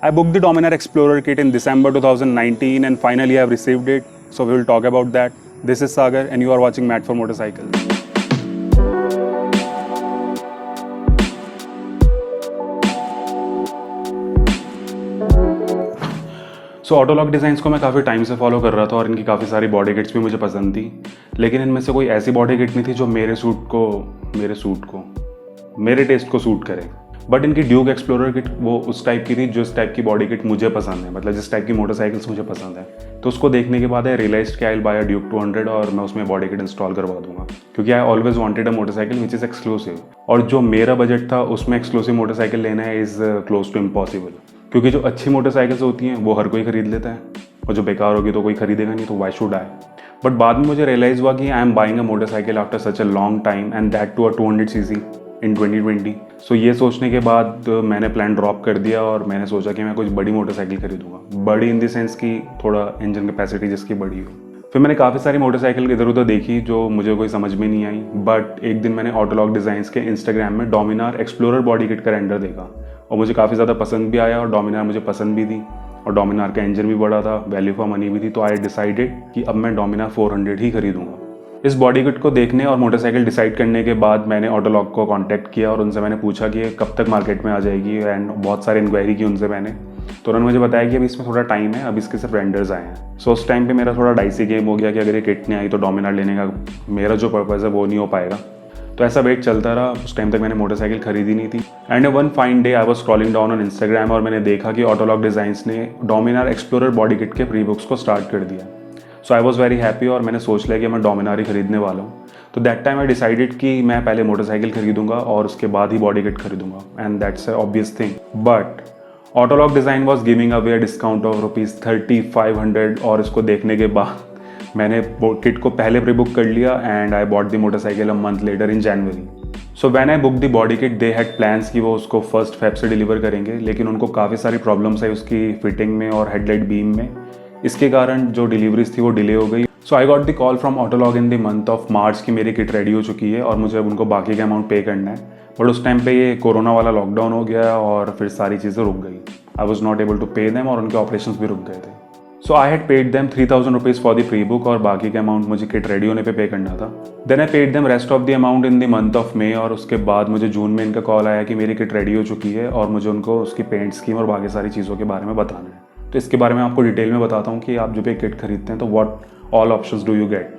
I booked the Dominar Xplorer kit in December 2019 and finally I have received it. So we will talk about that. This is Sagar and you are watching Mad for Motorcycle. So Autologue designs को मैं काफ़ी time से follow कर रहा था और इनकी काफ़ी सारी बॉडी किट्स भी मुझे पसंद थी, लेकिन इनमें से कोई ऐसी बॉडी किट नहीं थी जो मेरे टेस्ट को सूट करे। बट इनकी ड्यूक एक्सप्लोरर किट वो उस टाइप की थी जो इस टाइप की बॉडी किट मुझे पसंद है, मतलब जिस टाइप की मोटरसाइकिल्स मुझे पसंद है। तो उसको देखने के बाद आई रियलाइज्ड कि I will buy a Duke 200 और मैं उसमें बॉडी किट इंस्टॉल करवा दूंगा, क्योंकि I always wanted a motorcycle which is exclusive. और जो मेरा बजट था उसमें एक्सक्लूसिव मोटरसाइकिल लेना है इज़ क्लोज टू इम्पॉसिबल, क्योंकि जो अच्छी मोटरसाइकिल्स होती हैं वो हर कोई खरीद लेता है और जो बेकार होगी तो कोई खरीदेगा नहीं, तो वाई शुड आई। बट बाद में मुझे रियलाइज़ हुआ कि I am buying a motorcycle after such a long time and that too a 200cc in 2020। So ये सोचने के बाद मैंने प्लान ड्रॉप कर दिया और मैंने सोचा कि मैं कुछ बड़ी मोटरसाइकिल खरीदूंगा, बड़ी इन द सेंस कि थोड़ा इंजन कैपेसिटी जिसकी बड़ी हो। फिर मैंने काफ़ी सारी मोटरसाइकिल इधर उधर देखी जो मुझे कोई समझ में नहीं आई, बट एक दिन मैंने ऑटोलॉग डिज़ाइंस के इंस्टाग्राम में डोमिनार एक्सप्लोरर बॉडी किट का रेंडर देखा और मुझे काफ़ी ज़्यादा पसंद भी आया और डोमिनार मुझे पसंद भी थी और डोमिनार का इंजन भी बड़ा था, वैल्यू फॉर मनी भी थी। तो आई डिसाइडेड कि अब मैं डोमिनार 400 ही खरीदूंगा। इस बॉडी किट को देखने और मोटरसाइकिल डिसाइड करने के बाद मैंने ऑटोलॉग को कांटेक्ट किया और उनसे मैंने पूछा कि कब तक मार्केट में आ जाएगी, एंड बहुत सारी इंक्वायरी की उनसे मैंने। तो उन्होंने मुझे बताया कि अभी इसमें थोड़ा टाइम है, अभी इसके सिर्फ रेंडर्स आए हैं। सो उस टाइम पे मेरा थोड़ा डाइसी गेम हो गया कि अगर ये किट नहीं आई तो डोमिनार लेने का मेरा जो पर्पज़ है वो नहीं हो पाएगा। तो ऐसा वेट चलता रहा। उस टाइम तक मैंने मोटरसाइकिल खरीदी नहीं थी and one fine day I was scrolling down on Instagram और मैंने देखा कि ऑटोलॉग डिज़ाइंस ने डोमिनार एक्सप्लोरर बॉडी किट के प्री बुक्स को स्टार्ट कर दिया। सो आई वॉज वेरी हैप्पी और मैंने सोच लिया कि मैं डोमिनार ही खरीदने वाला हूँ। तो दैट टाइम आई डिसाइडेड कि मैं पहले मोटरसाइकिल खरीदूंगा और उसके बाद ही बॉडी किट खरीदूंगा, and that's a obvious thing. But Autologue design was giving away a discount of ₹3500 और इसको देखने के बाद मैंने किट को पहले प्री बुक कर लिया and I bought the motorcycle a month later in January. So when I book the body kit they had plans कि वो उसको 1 Feb से डिलीवर करेंगे, लेकिन उनको काफ़ी सारी प्रॉब्लम्स आई उसकी फिटिंग में और हेडलाइट बीम में। इसके कारण जो डिलीवरीज थी वो डिले हो गई। So I got the call from Autologue in the month of March कि मेरी किट रेडी हो चुकी है और मुझे अब उनको बाकी का अमाउंट पे करना है। बट उस टाइम पे ये कोरोना वाला लॉकडाउन हो गया और फिर सारी चीज़ें रुक गई। I was not able to pay them और उनके ऑपरेशंस भी रुक गए थे। So I had paid them ₹3000 for the pre book और बाकी का अमाउंट मुझे किट रेडी होने पे करना था। Then I paid them rest of the amount in the month of May और उसके बाद मुझे जून में इनका कॉल आया कि मेरी किट रेडी हो चुकी है और मुझे उनको उसकी पेंट स्कीम और बाकी सारी चीज़ों के बारे में बताना है। तो इसके बारे में आपको डिटेल में बताता हूँ कि आप जब एक किट खरीदते हैं तो what all options do you get.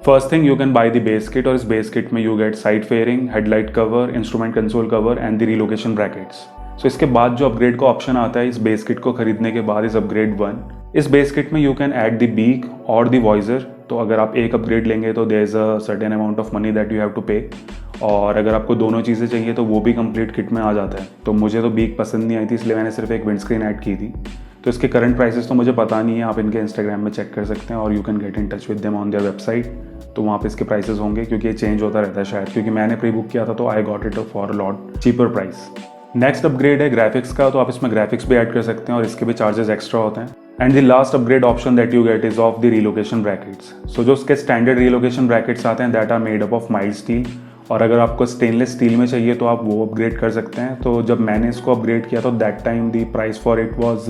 First thing you can buy the base kit और इस बेस किट में you get side fairing, headlight cover, instrument console cover and the relocation brackets. So इसके बाद जो upgrade का option आता है इस बेस किट को खरीदने के बाद इस अपग्रेड 1। इस बेस किट में you can add the beak और द वॉइजर। तो अगर आप एक अपग्रेड लेंगे तो there is a certain amount of money that you have to pay, और अगर आपको दोनों चीज़ें चाहिए तो वो भी कंप्लीट किट में आ जाता है। तो मुझे तो बीक पसंद नहीं आई थी इसलिए मैंने सिर्फ एक विंडस्क्रीन ऐड की थी। तो इसके करंट प्राइसेस तो मुझे पता नहीं है, आप इनके इंस्टाग्राम में चेक कर सकते हैं और you can get in touch with them on their website. तो वहाँ पे इसके प्राइसेस होंगे क्योंकि ये चेंज होता रहता है शायद, क्योंकि मैंने प्री बुक किया था तो I got it for lot cheaper price. Next upgrade है ग्राफिक्स का, तो आप इसमें ग्राफिक्स भी ऐड कर सकते हैं और इसके भी चार्जेस एक्स्ट्रा होते हैं। And the last upgrade option that you get is of the relocation brackets. So जो उसके स्टैंडर्ड रिलोकेशन ब्रैकेट्स आते हैं that are made up of mild steel, और अगर आपको स्टेनलेस स्टील में चाहिए तो आप वो अपग्रेड कर सकते हैं। तो जब मैंने इसको अपग्रेड किया तो that time the price for it was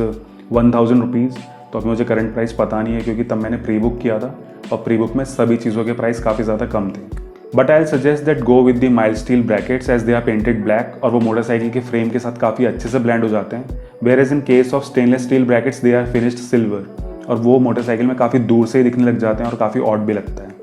₹1000। तो अभी मुझे करंट प्राइस पता नहीं है क्योंकि तब मैंने प्री बुक किया था और प्री बुक में सभी चीज़ों के प्राइस काफ़ी ज़्यादा कम थे। But I suggest that go with the mild steel brackets as they are painted black और वो मोटरसाइकिल के फ्रेम के साथ काफ़ी अच्छे से ब्लेंड हो जाते हैं। Whereas in case of stainless steel brackets they are finished silver और वो मोटरसाइकिल में काफ़ी दूर से ही दिखने लग जाते हैं और काफ़ी ऑड भी लगता है।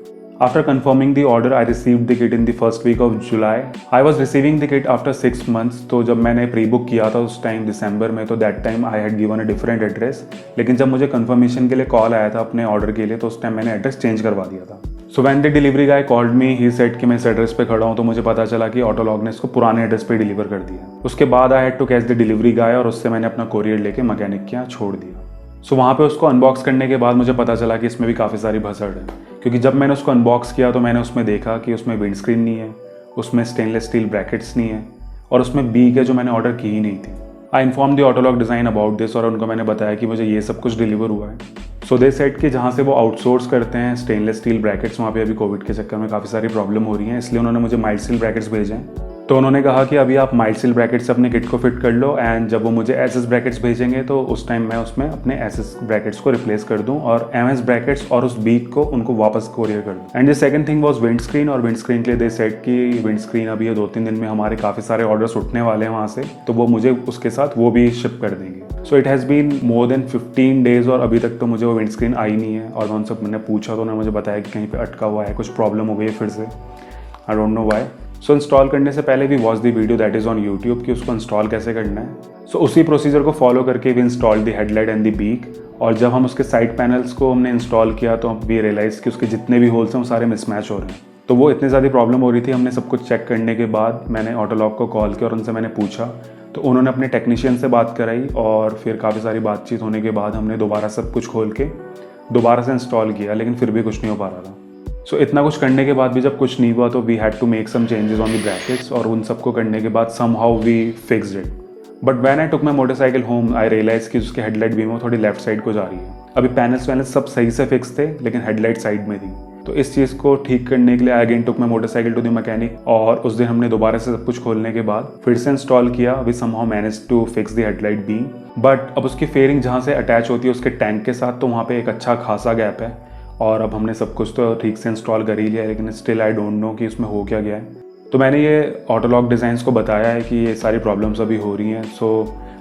After confirming the order, I received the kit in the first week of July. I was receiving the kit after 6 months. तो जब मैंने प्री बुक किया था उस टाइम दिसंबर में, तो that time I had given a different address. लेकिन जब मुझे कंफर्मेशन के लिए कॉल आया था अपने ऑर्डर के लिए तो उस टाइम मैंने एड्रेस चेंज करवा दिया था। So when the delivery guy called me, he said कि मैं इस एड्रेस पे खड़ा हूँ, तो मुझे पता चला कि ऑटोलॉग ने इसको पुराने एड्रेस पे डिलीवर कर दिया। उसके बाद I had to catch the delivery guy और उससे मैंने अपना कोरियर लेके मैकेनिक के यहाँ छोड़ दिया। सो वहाँ पे उसको अनबॉक्स करने के बाद मुझे पता चला कि इसमें भी काफ़ी सारी भसड़ है, क्योंकि जब मैंने उसको अनबॉक्स किया तो मैंने उसमें देखा कि उसमें विंड स्क्रीन नहीं है, उसमें स्टेनलेस स्टील ब्रैकेट्स नहीं है और उसमें बीक है जो मैंने ऑर्डर की ही नहीं थी। I inform the Autologue design about this और उनको मैंने बताया कि मुझे ये सब कुछ डिलीवर हुआ है। सो दे सेड कि जहाँ से वो आउटसोर्स करते हैं स्टेनलेस स्टील ब्रैकेट्स, वहाँ पे अभी कोविड के चक्कर में काफ़ी सारी प्रॉब्लम हो रही है, इसलिए उन्होंने मुझे माइल्ड स्टील ब्रैकेट्स भेजे हैं। तो उन्होंने कहा कि अभी आप माइल्ड स्टील ब्रैकेट से अपने किट को फिट कर लो एंड जब वो मुझे एसएस ब्रैकेट्स भेजेंगे तो उस टाइम मैं उसमें अपने एसएस ब्रैकेट्स को रिप्लेस कर दूं और एमएस ब्रैकेट्स और उस बीक को उनको वापस कोरियर कर दूं। And the second thing was wind screen, और विंड स्क्रीन के लिए दे सेट कि विंड स्क्रीन अभी ये 2-3 दिन में हमारे काफ़ी सारे ऑर्डर्स उठने वाले हैं वहाँ से, तो वो मुझे उसके साथ वो भी शिप कर देंगे। So it has been more than 15 days और अभी तक तो मुझे वो विंड स्क्रीन आई नहीं है। और उनसे मैंने पूछा तो उन्होंने मुझे बताया कि कहीं पर अटका हुआ है, कुछ प्रॉब्लम हो गई है फिर से, I don't know why. So install करने से पहले भी watch the video that is on YouTube कि उसको इंस्टॉल कैसे करना है। सो उसी प्रोसीजर को फॉलो करके we install the headlight and the beak, और जब हम उसके साइड पैनल्स को हमने इंस्टॉल किया तो वी रियलाइज़ कि उसके जितने भी होल्स हैं वो सारे मिसमैच हो रहे हैं। तो वो इतनी ज़्यादा प्रॉब्लम हो रही थी, हमने सब कुछ चेक करने के बाद मैंने ऑटोलॉग को कॉल किया और उनसे मैंने पूछा, तो उन्होंने अपने टेक्नीशियन से बात कराई और फिर काफ़ी सारी बातचीत होने के बाद हमने दोबारा सब कुछ खोल के दोबारा से इंस्टॉल किया, लेकिन फिर भी कुछ नहीं हो पा रहा था। सो इतना कुछ करने के बाद भी जब कुछ नहीं हुआ तो we had to make some changes on the brackets, और उन सबको करने के बाद somehow we fixed it. But when I took my motorcycle home I realise कि उसके हेडलाइट बीम वो थोड़ी लेफ्ट साइड को जा रही है। अभी पैनल्स सब सही से फिक्स थे लेकिन हेडलाइट साइड में थी। तो इस चीज़ को ठीक करने के लिए I again took my motorcycle to the mechanic, और उस दिन हमने दोबारा से सब कुछ खोलने के बाद फिर से इंस्टॉल किया। We somehow manage to fix the headlight beam, but अब उसकी फेयरिंग जहाँ से अटैच होती है उसके टैंक के साथ, तो वहाँ पे एक अच्छा खासा गैप है। और अब हमने सब कुछ तो ठीक से इंस्टॉल कर ही लिया, लेकिन स्टिल आई डोंट नो कि उसमें हो क्या गया है। तो मैंने ये ऑटोलॉग डिज़ाइंस को बताया है कि ये सारी प्रॉब्लम्स अभी हो रही हैं। So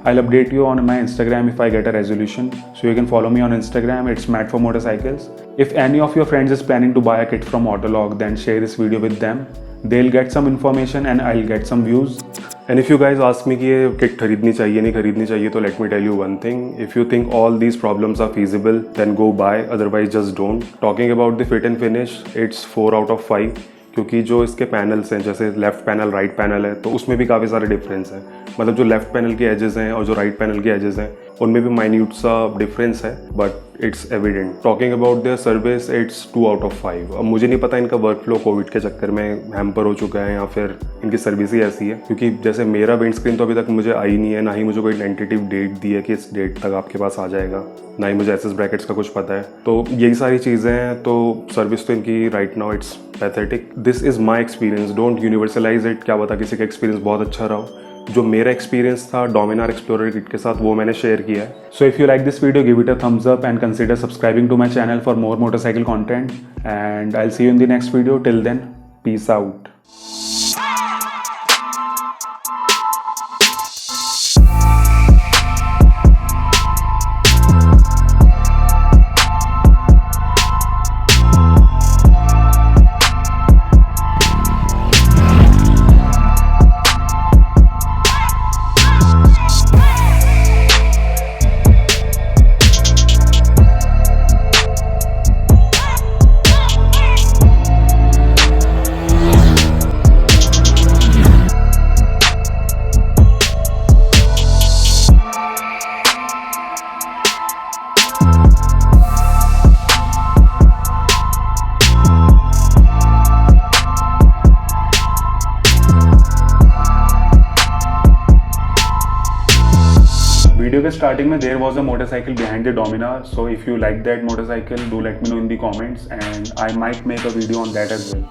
I will update you on my Instagram if I get a resolution, so you can follow me on Instagram, it's mad for motorcycles. If any of your friends is planning to buy a kit from Autologue, then share this video with them, they'll get some information and I'll get some views. And if you guys ask me कि ये kit खरीदनी चाहिए नहीं खरीदनी चाहिए, तो let me tell you one thing, if you think all these problems are feasible then go buy, otherwise just don't. Talking about the fit and finish, it's 4 out of 5, क्योंकि जो इसके पैनल्स हैं जैसे लेफ्ट पैनल राइट पैनल है तो उसमें भी काफ़ी सारे डिफरेंस है। मतलब जो लेफ्ट पैनल के एजेस हैं और जो राइट पैनल के एजेस हैं उनमें भी माइन्यूट सा डिफरेंस है, but it's evident. Talking about their service, it's 2 out of 5। अब मुझे नहीं पता इनका वर्क फ्लो कोविड के चक्कर में हैम्पर हो चुका है या फिर इनकी सर्विस ही ऐसी है, क्योंकि जैसे मेरा विंड स्क्रीन तो अभी तक मुझे आई नहीं है, ना ही मुझे कोई टेंटेटिव डेट दी है कि इस डेट तक आपके पास आ जाएगा, ना ही मुझे एसएस ब्रैकेट्स का कुछ पता है। तो यही सारी चीज़ें हैं, तो सर्विस तो इनकी right now it's pathetic. This is my experience, don't universalise it. क्या पता किसी का एक्सपीरियंस बहुत अच्छा रहा हो। जो मेरा एक्सपीरियंस था डोमिनार एक्सप्लोरर किट के साथ वो मैंने शेयर किया है। So if you like this video, give it a thumbs up and consider subscribing to my channel for more motorcycle content, and I will see you in the next video. Till then, peace out. Video के starting में there was a motorcycle behind the Dominar, so if you like that motorcycle, do let me know in the comments and I might make a video on that as well.